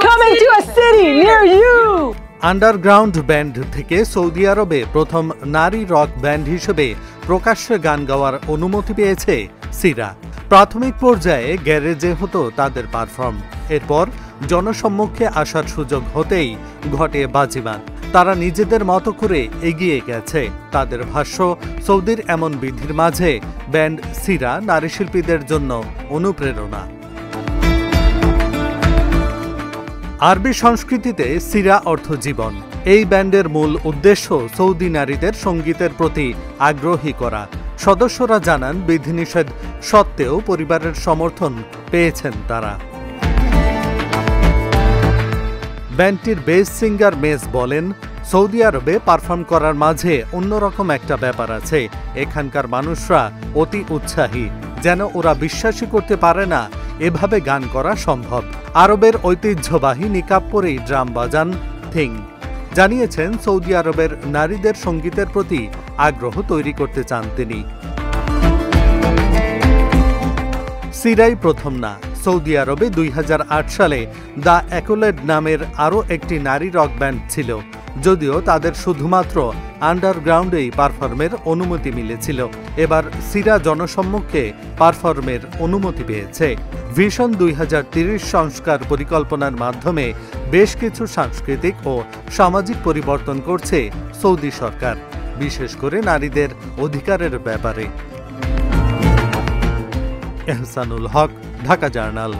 coming to a city near you. Underground band থেকে Saudi আরবে প্রথম নারী রক ব্যান্ড হিসেবে প্রকাশ্যে গান গাওয়ার অনুমতি পেয়েছে সিরা। প্রাথমিক পর্যায়ে গ্যারেজে হতো তাদের পারফর্ম, এরপর জনসম্মুখে আসার সুযোগ হতেই ঘটে বাজিমাত। তারা নিজেদের মতো করে এগিয়ে গেছে। তাদের ভাষ্য, সৌদির এমন বিধির মাঝে ব্যান্ড সিরা নারী শিল্পীদের জন্য অনুপ্রেরণা। আরবি সংস্কৃতিতে সিরা অর্থ জীবন। এই ব্যান্ডের মূল উদ্দেশ্য সৌদি নারীদের সঙ্গীতের প্রতি আগ্রহী করা। সদস্যরা জানান, বিধিনিষেধ সত্ত্বেও পরিবারের সমর্থন পেয়েছেন তারা। ব্যান্ডটির বেস সিঙ্গার মেস বলেন, সৌদি আরবে পারফর্ম করার মাঝে অন্যরকম একটা ব্যাপার আছে। এখানকার মানুষরা অতি উৎসাহী, যেন ওরা বিশ্বাসই করতে পারে না এভাবে গান করা সম্ভব। আরবের ঐতিহ্যবাহী নিকাব পরেই ড্রাম বাজান থিং। জানিয়েছেন, সৌদি আরবের নারীদের সঙ্গীতের প্রতি আগ্রহ তৈরি করতে চান তিনি। সিরাই প্রথম না। সৌদি আরবে 2008 সালে দ্য অ্যাকোলেড নামের আরও একটি নারী রক ব্যান্ড ছিল, যদিও তাদের শুধুমাত্র আন্ডারগ্রাউন্ডেই পারফর্মের অনুমতি মিলেছিল। এবার সিরা জনসম্মুখে পারফর্মের অনুমতি পেয়েছে। ভিশন 2030 সংস্কার পরিকল্পনার মাধ্যমে বেশ কিছু সাংস্কৃতিক ও সামাজিক পরিবর্তন করছে সৌদি সরকার, বিশেষ করে নারীদের অধিকারের ব্যাপারে। এহসানুল হক, ঢাকা জার্নাল।